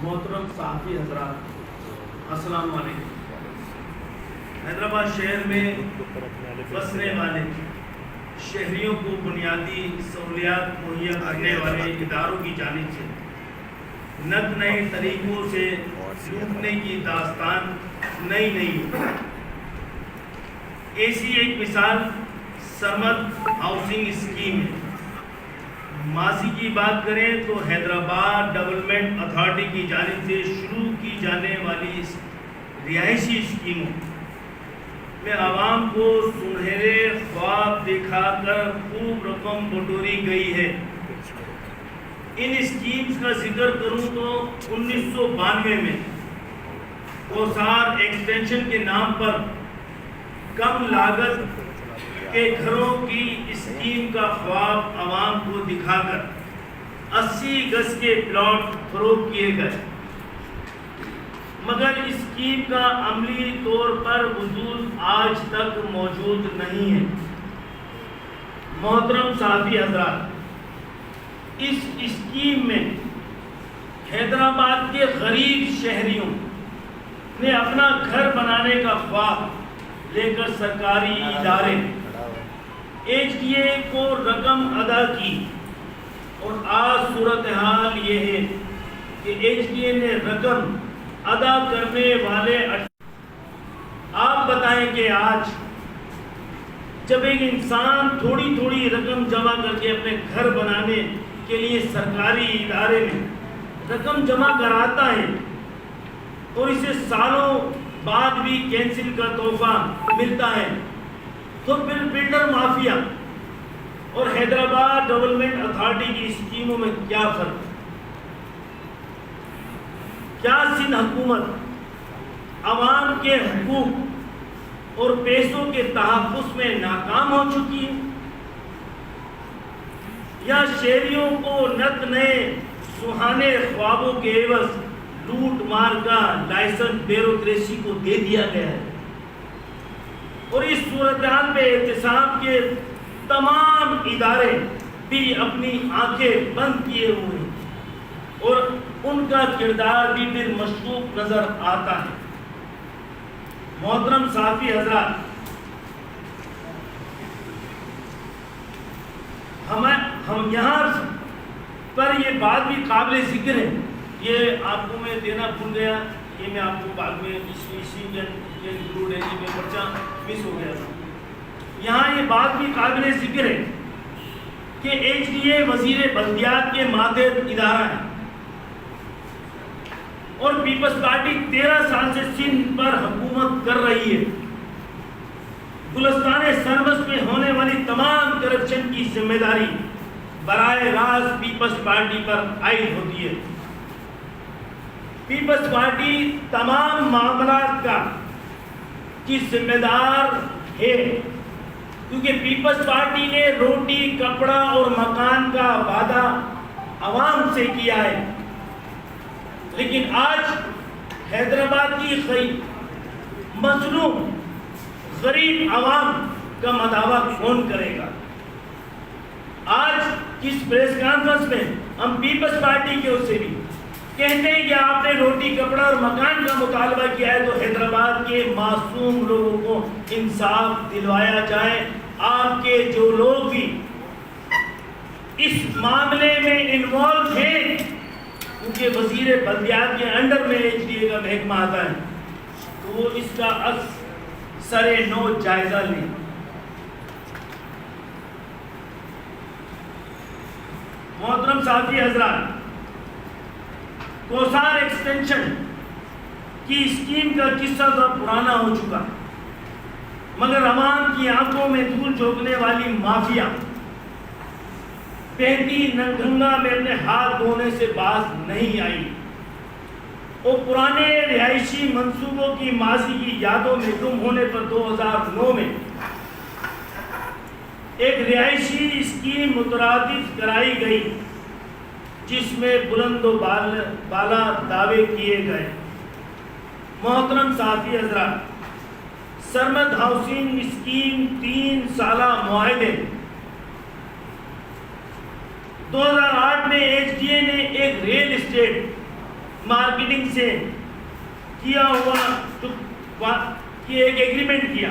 محترم صحافی حضرات، السلام علیکم۔ حیدرآباد شہر میں بسنے والے شہریوں کو بنیادی سہولیات مہیا کرنے والے اداروں کی جانب سے نت نئے طریقوں سے لوٹنے کی داستان نئی نہیں۔ ایسی ایک مثال سرمد ہاؤسنگ اسکیم ہے۔ ماضی کی بات کریں تو حیدرآباد ڈیولپمنٹ اتھارٹی کی جانب سے شروع کی جانے والی رہائشی اسکیموں میں عوام کو سنہرے خواب دکھا کر خوب رقم بٹوری گئی ہے۔ ان اسکیمز کا ذکر کروں تو 1992 میں کوثار ایکسٹینشن کے نام پر کم لاگت کے گھروں کی اسکیم کا خواب عوام کو دکھا کر 80 گز کے پلاٹ فروخت کیے گئے، مگر اسکیم کا عملی طور پر وجود آج تک موجود نہیں ہے۔ محترم صحافی حضرات، اس اسکیم میں حیدرآباد کے غریب شہریوں نے اپنا گھر بنانے کا خواب لے کر سرکاری ادارے ایچ ڈی اے کو رقم ادا کی، اور آج صورتحال یہ ہے کہ ایچ ڈی اے نے رقم ادا کرنے والے آپ بتائیں کہ آج جب ایک انسان تھوڑی تھوڑی رقم جمع کر کے اپنے گھر بنانے کے لیے سرکاری ادارے میں رقم جمع کراتا ہے اور اسے سالوں بعد بھی کینسل کا تحفہ ملتا ہے، تو پھر بلڈر مافیا اور حیدرآباد ڈیولپمنٹ اتھارٹی کی اسکیموں میں کیا فرق ہے؟ کیا سندھ حکومت عوام کے حقوق اور پیسوں کے تحفظ میں ناکام ہو چکی ہے، یا شہریوں کو نت نئے سہانے خوابوں کے عوض لوٹ مار کا لائسنس بیوروکریسی کو دے دیا گیا ہے؟ اور اس صورتحال میں احتساب کے تمام ادارے بھی اپنی آنکھیں بند کیے ہوئے ہیں اور ان کا کردار بھی پھر مشکوک نظر آتا ہے۔ محترم صحافی حضرات، ہم یہاں پر یہ بات بھی قابل ذکر ہے، یہ آپ کو میں دینا بھول گیا، یہ میں آپ کو بعد میں اسی میں انکلوڈ ہے، یہ میں پرچہ مس ہو گیا تھا۔ یہاں یہ بات بھی قابل ذکر ہے کہ ایچ ڈی اے وزیر بلدیات کے ماتحت ادارہ ہے، اور پیپلز پارٹی 13 سال سے سندھ پر حکومت کر رہی ہے۔ گلستان سربست میں ہونے والی تمام کرپشن کی ذمہ داری براہ راست پیپلز پارٹی پر عائد ہوتی ہے۔ پیپلز پارٹی تمام معاملات کی ذمہ دار ہے، کیونکہ پیپلز پارٹی نے روٹی، کپڑا اور مکان کا وعدہ عوام سے کیا ہے، لیکن آج حیدرآباد کی مظلوم غریب عوام کا مداوع کون کرے گا؟ آج اس پریس کانفرنس میں ہم پیپلز پارٹی کی اور سے بھی کہتے ہیں کہ آپ نے روٹی، کپڑا اور مکان کا مطالبہ کیا ہے تو حیدرآباد کے معصوم لوگوں کو انصاف دلوایا جائے۔ آپ کے جو لوگ بھی اس معاملے میں انوالو ہیں، کیونکہ وزیر بلدیات کے انڈر میں ایچ ڈی اے کا محکمہ آتا ہے، تو وہ اس کا سر نو جائزہ لیں۔ محترم صحافی حضرات، کوثار ایکسٹینشن کی اسکیم کا قصہ تو پرانا ہو چکا، مگر عوام کی آنکھوں میں دھول جھونکنے والی مافیا پینتی ننگنگا میں اپنے ہاتھ دھونے سے باز نہیں آئی۔ وہ پرانے رہائشی منصوبوں کی ماضی کی یادوں میں گم ہونے پر 2009 میں ایک رہائشی اسکیم مترادف کرائی گئی، جس میں بلند و بالا دعوے کیے گئے۔ محترم صحافی حضرات، سرمد ہاؤسنگ اسکیم 3 سالہ معاہدے 2008 میں ایچ ڈی اے نے ایک ریل اسٹیٹ مارکیٹنگ سے کیا ہوا جو ایک ایگریمنٹ کیا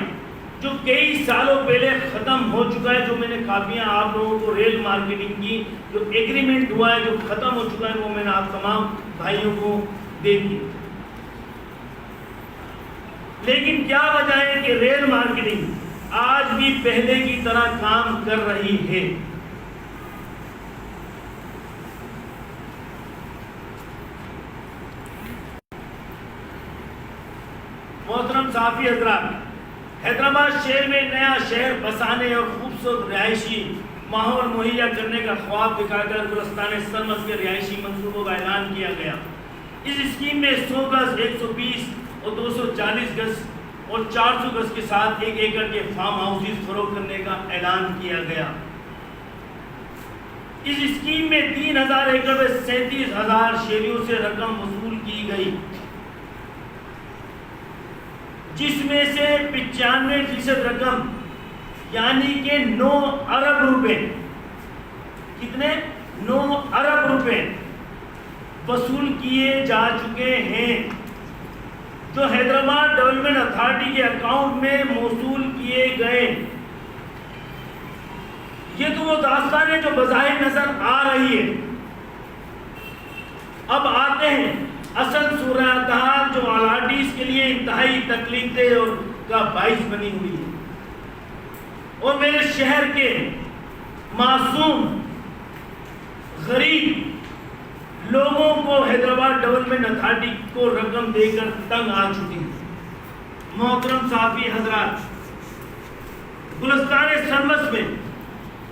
جو کئی سالوں پہلے ختم ہو چکا ہے، جو میں نے کاپیاں آپ لوگوں کو ریل مارکیٹنگ کی جو ایگریمنٹ ہوا ہے جو ختم ہو چکا ہے وہ میں نے آپ تمام بھائیوں کو دے دی. لیکن کیا وجہ ہے کہ ریل مارکیٹنگ آج بھی پہلے کی طرح کام کر رہی ہے؟ محترم صحافی حضرات، حیدرآباد شہر میں نیا شہر بسانے اور خوبصورت رہائشی ماحول مہیا کرنے کا خواب دکھا کر گلستان سرمس کے رہائشی منصوبوں کا اعلان کیا گیا. اس اسکیم میں 100 گز، 120 اور 240 گز اور 400 گز کے ساتھ 1 ایکڑ کے فارم ہاؤسز فروغ کرنے کا اعلان کیا گیا. اس اسکیم میں 3000 ایکڑ میں 37,000 شہریوں سے رقم وصول کی گئی، جس میں سے 95% رقم یعنی کہ 9 ارب روپے، کتنے؟ 9 ارب روپے وصول کیے جا چکے ہیں، جو حیدرآباد ڈیولپمنٹ اتھارٹی کے اکاؤنٹ میں موصول کیے گئے. یہ تو وہ داستان ہے جو بظاہر نظر آ رہی ہے. اب آتے ہیں اصل صورتحال جو الاٹیز کے لیے انتہائی تکلیف دہ اور کا باعث بنی ہوئی ہے، اور میرے شہر کے معصوم غریب لوگوں کو حیدرآباد ڈیولپمنٹ اتھارٹی کو رقم دے کر تنگ آ چکی ہے. محترم صحافی حضرات، گلستان سرمس میں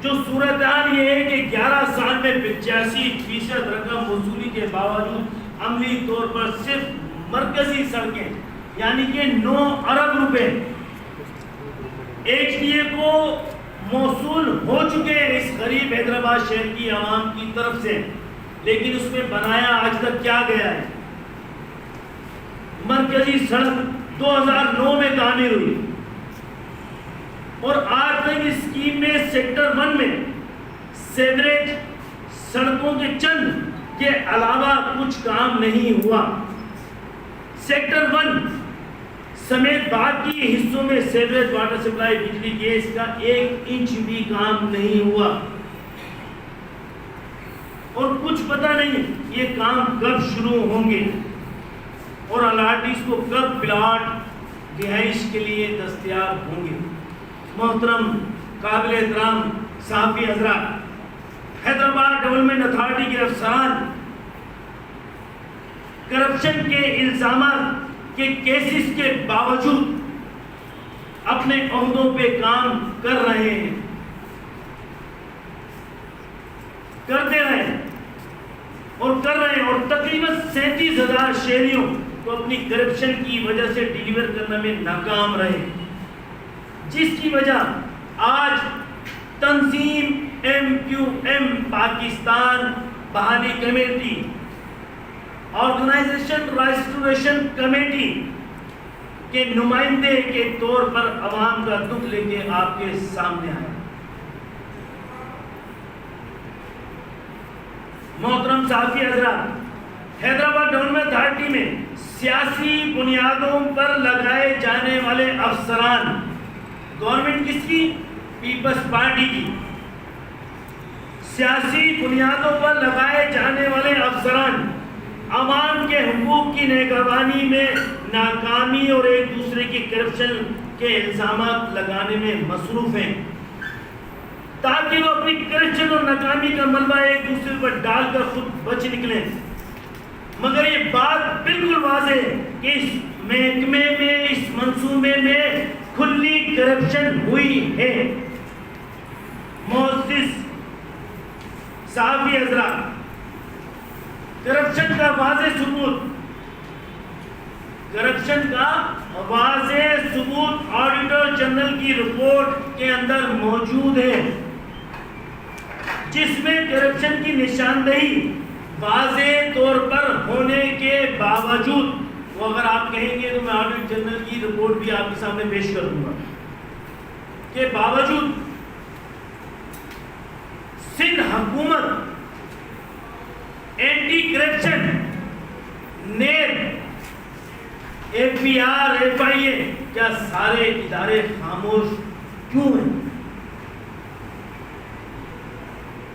جو صورتحال یہ ہے کہ 11 سال میں 85% رقم وصولی کے باوجود عملی طور پر صرف مرکزی سڑکیں یعنی کہ 9 ارب روپے ایچ ڈی اے کو موصول ہو چکے ہیں اس غریب حیدرآباد شہر کی عوام کی طرف سے. لیکن اس میں بنایا آج تک کیا گیا ہے؟ مرکزی سڑک 2009 میں تعمیر ہوئی اور آج تک اس اسکیم میں سیکٹر 1 میں سیوریج سڑکوں کے چند کے علاوہ کچھ کام نہیں ہوا. سیکٹر 1 سمیت باقی حصوں میں سیوریج، واٹر سپلائی، بجلی، گیس کا 1 انچ بھی کام نہیں ہوا، اور کچھ پتہ نہیں یہ کام کب شروع ہوں گے اور الاٹیز کو کب پلاٹ رہائش کے لیے دستیاب ہوں گے. محترم قابل احترام صحافی حضرات، حیدرآباد ڈیولپمنٹ اتھارٹی کے افسران کرپشن کے الزامات کے کیسز کے باوجود اپنے عہدوں پہ کام کر رہے ہیں، کرتے رہے اور کر رہے ہیں، اور تقریباً 37,000 شہریوں کو اپنی کرپشن کی وجہ سے ڈیلیور کرنے میں ناکام رہے، جس کی وجہ آج تنظیم MQM پاکستان بحالی کمیٹی، آرگنائزیشن ریسٹوریشن کمیٹی کے نمائندے کے طور پر عوام کا دکھ لے کے آپ کے سامنے آئے. محترم صحافی حضرات، حیدرآباد ڈیولپمنٹ اتھارٹی میں سیاسی بنیادوں پر لگائے جانے والے افسران، گورنمنٹ کس کی؟ پیپلز پارٹی کی. سیاسی بنیادوں پر لگائے جانے والے افسران عوام کے حقوق کی نگہبانی میں ناکامی اور ایک دوسرے کی کرپشن کے الزامات لگانے میں مصروف ہیں، تاکہ وہ اپنی کرپشن اور ناکامی کا ملبہ ایک دوسرے پر ڈال کر خود بچ نکلیں. مگر یہ بات بالکل واضح ہے کہ اس محکمے میں، اس منصوبے میں کھلی کرپشن ہوئی ہے. معزز صحافی حضرات، کرپشن کا واضح ثبوت آڈیٹر جنرل کی رپورٹ کے اندر موجود ہے، جس میں کرپشن کی نشاندہی واضح طور پر ہونے کے باوجود، وہ اگر آپ کہیں گے تو میں آڈیٹر جنرل کی رپورٹ بھی آپ کے سامنے پیش کر دوں گا، کے باوجود سندھ حکومت اینٹی کرپشن APR FIA، کیا سارے ادارے خاموش کیوں ہیں؟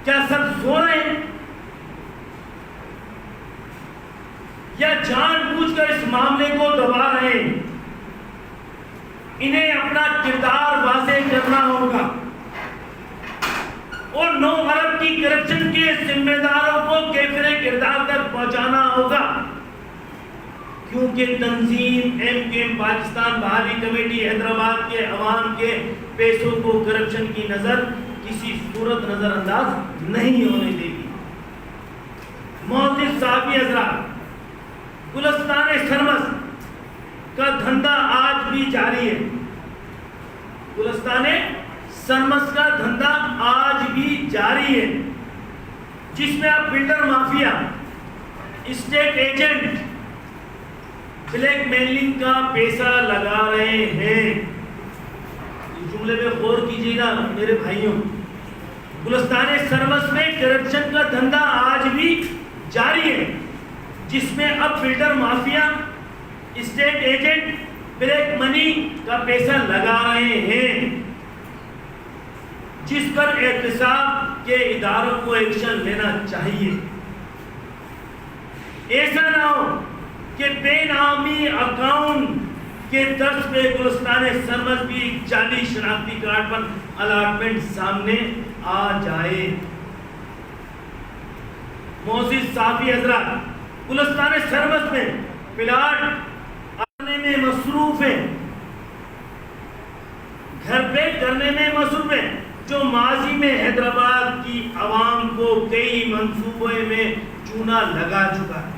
کیا سب سو رہے ہیں؟ یا جان بوجھ کر اس معاملے کو دبا رہے ہیں؟ انہیں اپنا کردار واضح کرنا ہوگا اور 9 ارب کی کرپشن کے ذمہ داروں کو کیفر کردار تک پہنچانا ہوگا، کیونکہ تنظیم MKM پاکستان بحالی کمیٹی حیدرآباد کے عوام کے پیسوں کو کرپشن کی نظر کسی صورت نظر انداز نہیں ہونے دے گی۔ معزز صحافی حضرات، گلستان سرمس کا دھندا آج بھی جاری ہے۔ گلستان سرمس کا دھندا آج بھی جاری ہے، جس میں آپ builder mafia, estate agent, black mailing کا پیسہ لگا رہے ہیں۔ اس جملے میں غور کیجیے گا میرے بھائیوں، گلستان سرمس میں کرپشن کا دھندا آج بھی جاری ہے، جس میں اب builder mafia, estate agent black money کا پیسہ لگا رہے ہیں، جس پر احتساب کے اداروں کو ایکشن لینا چاہیے۔ ایسا نہ ہو کہ بے نامی اکاؤنٹ کے طرز پہ گلستان سرمس بھی جعلی شناختی کارڈ پر الاٹمنٹ سامنے آ جائے۔ معزز صحافی حضرات، گلستان سرمس میں پلاٹ آنے میں مصروف ہیں، گھر پہ کرنے میں مصروف ہیں، جو ماضی میں حیدرآباد کی عوام کو کئی منصوبے میں چونا لگا چکا ہے،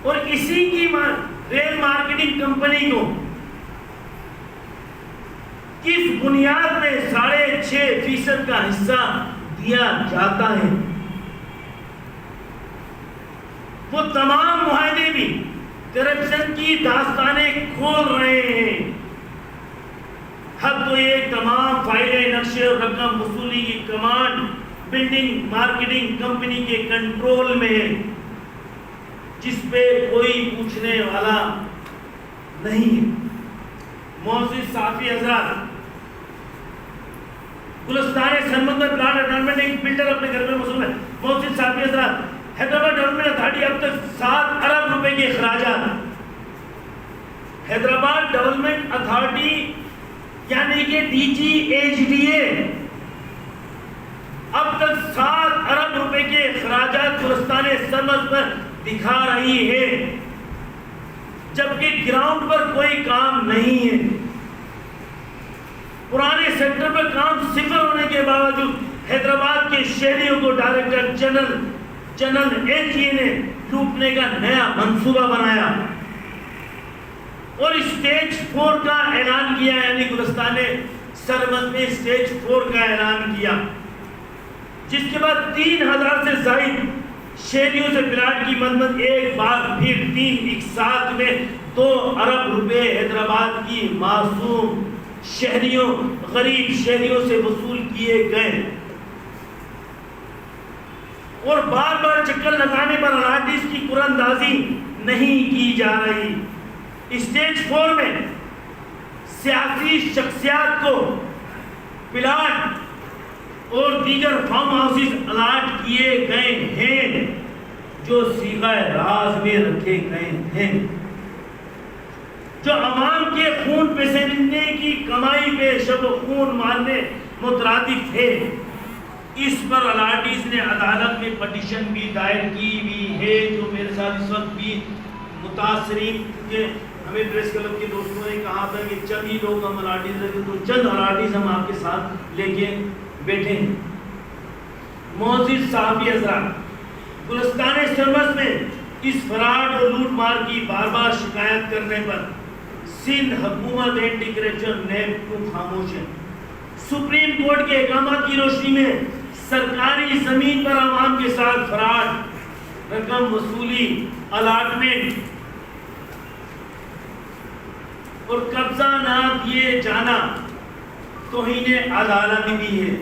اور اسی کی ریل مارکیٹنگ کمپنی کو کس بنیاد میں 6.5% کا حصہ دیا جاتا ہے؟ وہ تمام معاہدے بھی کرپشن کی داستانیں کھول رہے ہیں۔ حد تو یہ تمام فائلیں، نقشے اور رقم وصولی کی کمانڈ بلڈنگ مارکیٹنگ کمپنی کے کنٹرول میں ہے، جس پہ کوئی پوچھنے والا نہیں ہے۔ معزز صحافی حضرات، گلستان سرمس میں پلاٹ الاٹمنٹ ایک بلڈر اپنے گھر میں مصروف ہے۔ معزز صحافی حضرات، حیدرآباد ڈیولپمنٹ اتھارٹی اب تک 7 ارب روپے کے اخراجات، حیدرآباد ڈیولپمنٹ اتھارٹی یعنی کہ DGHDA اب تک 7 ارب روپے کے اخراجات گلستان سرمس پر دکھا رہی ہے، جبکہ گراؤنڈ پر کوئی کام نہیں ہے۔ پرانے سیکٹر پر کام 0 ہونے کے باوجود حیدرآباد کے شہریوں کو ڈائریکٹر جنرل LGA نے لوٹنے کا نیا منصوبہ بنایا اور اسٹیج 4 کا اعلان کیا، یعنی گلستان سرمس میں اسٹیج 4 کا اعلان کیا، جس کے بعد 3000 سے زائد شہریوں سے پلاٹ کی منت ایک بار پھر 3 ایک ساتھ میں 2 ارب روپے حیدرآباد کی معصوم شہریوں، غریب شہریوں سے وصول کیے گئے، اور بار بار چکر لگانے پر الاٹیز کی قراندازی نہیں کی جا رہی۔ اسٹیج 4 میں سیاسی شخصیات کو پلاٹ اور دیگر فارم ہاؤسز الاٹ کیے گئے ہیں، جو صیغہ راز میں رکھے گئے ہیں، جو عوام کے خون پسینے کی کمائی پہ شب و خون مارنے مترادف ہے۔ اس پر الاٹیز نے عدالت میں پٹیشن بھی دائر کی بھی ہے، جو میرے ساتھ اس وقت بھی متاثرین کے ہمیں پریس کلب کے دوستوں نے کہا تھا کہ چند ہی لوگ ہم الاٹیز رہتے، تو چند الاٹیز ہم آپ کے ساتھ لے کے بیٹھے ہیں۔ معزز صحافی حضرات، گلستان سرمس میں اس فراڈ اور لوٹ مار کی بار بار شکایت کرنے پر سندھ حکومت اینٹی کرپشن نیب کیوں خاموش ہے؟ سپریم کورٹ کے احکامات کی روشنی میں سرکاری زمین پر عوام کے ساتھ فراڈ، رقم وصولی، الاٹمنٹ اور قبضہ نہ دیے جانا توہین عدالت بھی ہے۔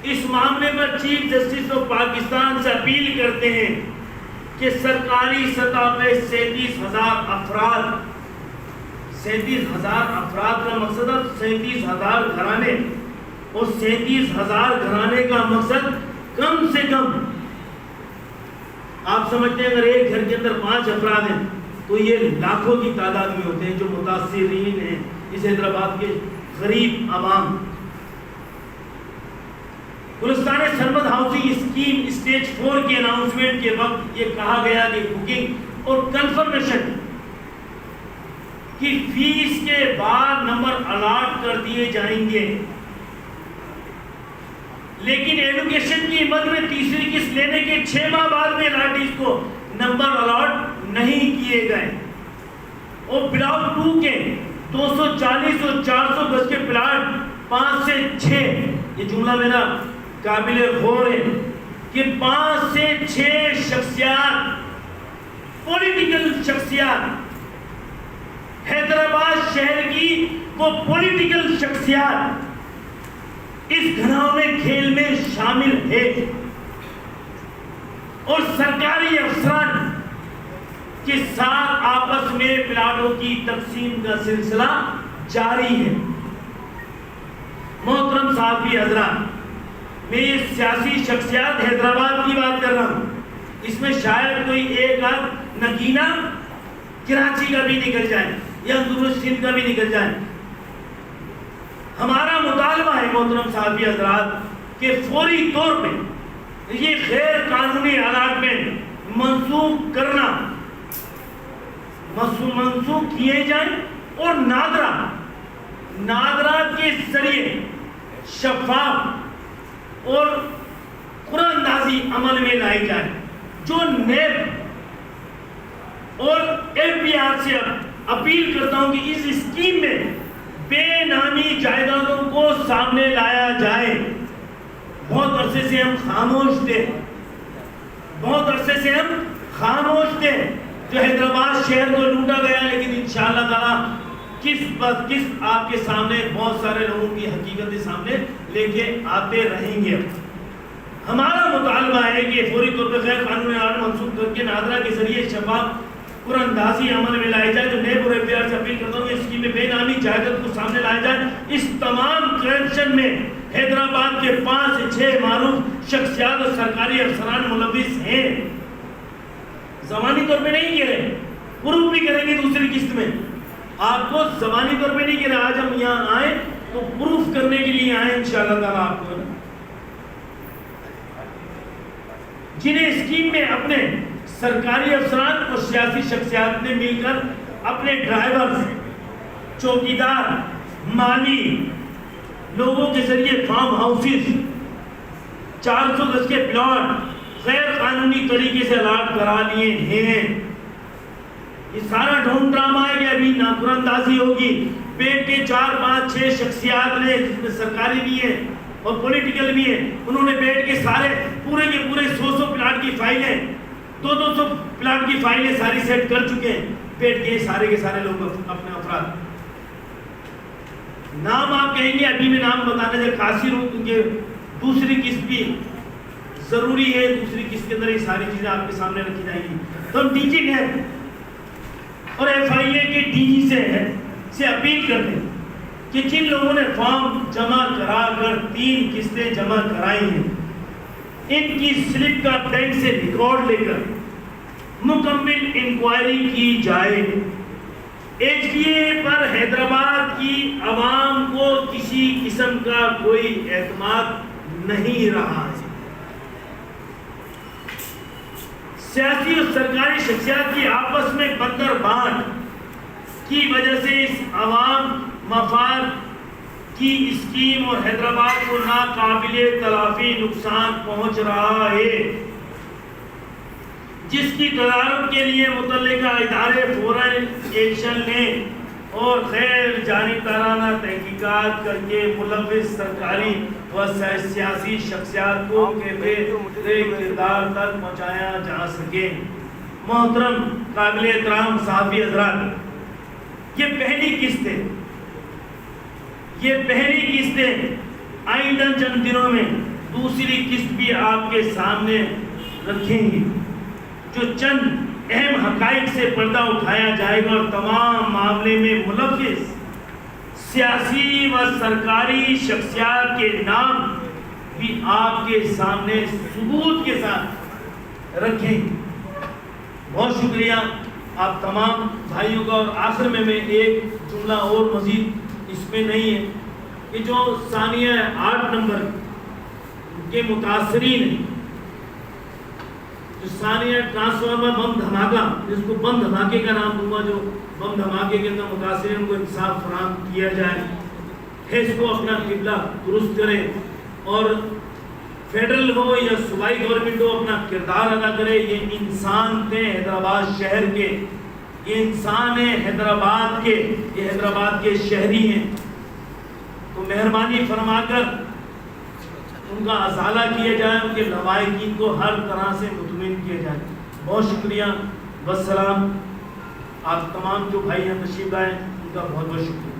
اس معاملے پر چیف جسٹس آف پاکستان سے اپیل کرتے ہیں کہ سرکاری سطح پہ 37,000 افراد، 37,000 افراد کا مقصد ہے 37,000 گھرانے، اور 37,000 گھرانے کا مقصد کم سے کم، آپ سمجھتے ہیں اگر ایک گھر کے اندر 5 افراد ہیں تو یہ لاکھوں کی تعداد میں ہوتے ہیں جو متاثرین ہیں اس حیدرآباد کے غریب عوام۔ گلستان سرمد ہاؤسنگ اسکیم اسٹیج 4 کے اناؤنسمنٹ کے وقت یہ کہا گیا کہ بکنگ اور کنفرمیشن کی فیس کے بعد نمبر الاٹ کر دیے جائیں گے، لیکن ایڈوکیشن کی مد میں تیسری قسط لینے کے 6 ماہ بعد میں الاٹیز کو نمبر الاٹ نہیں کیے گئے، اور بلاک 2 کے 240 اور 400 گز کے پلاٹ 5 سے 6، یہ جملہ میرا قابل غور ہے کہ 5 سے 6 شخصیات، پولیٹیکل شخصیات، حیدرآباد شہر کی وہ پولیٹیکل شخصیات اس گھناؤنے کھیل میں شامل ہے، اور سرکاری افسران کے ساتھ آپس میں پلاٹوں کی تقسیم کا سلسلہ جاری ہے۔ محترم صحافی حضرات، میں یہ سیاسی شخصیات حیدرآباد کی بات کر رہا ہوں، اس میں شاید کوئی ایک آدھ نگینہ کراچی کا بھی نکل جائے یا سندھ کا بھی نکل جائے۔ ہمارا مطالبہ ہے محترم صحافی حضرات کہ فوری طور پہ یہ غیر قانونی الاٹمنٹ منسوخ کرنا، منسوخ کیے جائیں، اور نادرہ کے ذریعے شفاف اور قرآن اندازی عمل میں لائی جائے، جو نیب اور ایف بی آر سے اپیل کرتا ہوں کہ اس اسکیم میں بے نامی جائیدادوں کو سامنے لایا جائے۔ بہت عرصے سے ہم خاموش تھے، جو حیدرآباد شہر کو لوٹا گیا، لیکن انشاءاللہ تعالی کس آپ کے سامنے بہت سارے لوگوں کی حقیقتیں سامنے لے کے آتے رہیں گے۔ ہمارا مطالبہ ہے کہ فوری طور پر غیر قانونی الاٹ منسوخ کر کے نادرہ کے ذریعے شفاف قرآن اندازی عمل میں لائے جائے، جو نیب اور ایف بی آر سے اپیل کرتا ہوں کہ اسکیم میں بے نامی جائیداد کو سامنے لایا جائے۔ اس تمام کرپشن میں حیدرآباد کے 5 سے 6 معروف شخصیات اور سرکاری افسران ملوث ہیں۔ زبانی طور پہ نہیں کہہ رہے، پروف بھی کریں گے دوسری قسط میں، آپ کو زبانی طور پہ نہیں کہہ رہے، آج ہم یہاں آئے تو پروف کرنے کے لیے آئے انشاءاللہ تعالیٰ آپ کو، جنہیں اسکیم میں اپنے سرکاری افسران اور سیاسی شخصیات نے مل کر اپنے ڈرائیور، چوکیدار، مالی لوگوں کے ذریعے فارم ہاؤسز، 400 گز کے پلاٹ غیر قانونی طریقے سے الاٹ کرا لیے ہیں۔ یہ سارا ڈھونڈ ڈرامہ ہے کہ ابھی قرآن اندازی ہوگی، پیٹ کے 4 5 6 شخصیات نے، جس میں سرکاری بھی ہیں اور پولیٹیکل بھی ہیں، انہوں نے بیٹھ کے سارے پورے کے پورے 100 پلاٹ کی فائلیں، 200 پلاٹ کی فائلیں ساری سیٹ کر چکے ہیں، بیٹھ کے سارے کے سارے لوگ اپنے افراد، نام آپ کہیں گے، ابھی میں نام بتانے سے قاصر ہوں کیونکہ دوسری قسط بھی ضروری ہے، دوسری قسط کے اندر یہ ساری چیزیں آپ کے سامنے رکھی جائیں گی۔ تو ہم ڈی جی نیب اور ایف آئی اے کے ڈی جی سے اپیل کرتے ہیں کہ جن لوگوں نے فارم جمع کرا کر 3 قسطیں جمع کرائی ہیں، ان کی سلپ کا بینک سے ریکارڈ لے کر مکمل انکوائری کی جائے۔ ایچ ڈی اے پر حیدرآباد کی عوام کو کسی قسم کا کوئی اعتماد نہیں رہا ہے۔ سیاسی اور سرکاری شخصیات کی آپس میں بندر بانٹ کی وجہ سے اس عوام مفاد کی اسکیم اور حیدرآباد کو ناقابل تلافی نقصان پہنچ رہا ہے، جس کی تدارک کے لیے متعلقہ ادارے فوراً ایکشن لیں اور غیر جانبدارانہ تحقیقات کر کے ملوث سرکاری و سیاسی شخصیات کو کے بے کردار تک پہنچایا جا سکے۔ محترم قابل احترام صحافی حضرات، یہ پہلی قسط ہے، یہ پہلی قسط ہے، آئندہ چند دنوں میں دوسری قسط بھی آپ کے سامنے رکھیں گے، جو چند اہم حقائق سے پردہ اٹھایا جائے گا اور تمام معاملے میں ملوث سیاسی و سرکاری شخصیات کے نام بھی آپ کے سامنے ثبوت کے ساتھ رکھیں۔ بہت شکریہ آپ تمام بھائیوں کا۔ اور آخر میں ایک جملہ اور مزید اس میں نہیں ہے کہ جو ثانیہ 8 نمبر کے متاثرین ہیں، جو ثانیہ ٹرانسفارمر بم دھماکہ، جس کو بم دھماکے کا نام دوں گا، جو بم دھماکے کے اندر متاثرین کو انصاف فراہم کیا جائے، اس کو اپنا قبلہ درست کریں اور فیڈرل ہو یا صوبائی گورنمنٹ ہو اپنا کردار ادا کرے۔ یہ انسان تھے حیدرآباد شہر کے، یہ انسان ہیں حیدرآباد کے، یہ حیدرآباد کے شہری ہیں، تو مہربانی فرما کر ان کا ازالہ کیا جائے، ان کے لوائقین کو ہر طرح سے مطمئن کیا جائے۔ بہت شکریہ، والسلام۔ آپ تمام جو بھائی ہیں تشریف لائے، ان کا بہت بہت شکریہ۔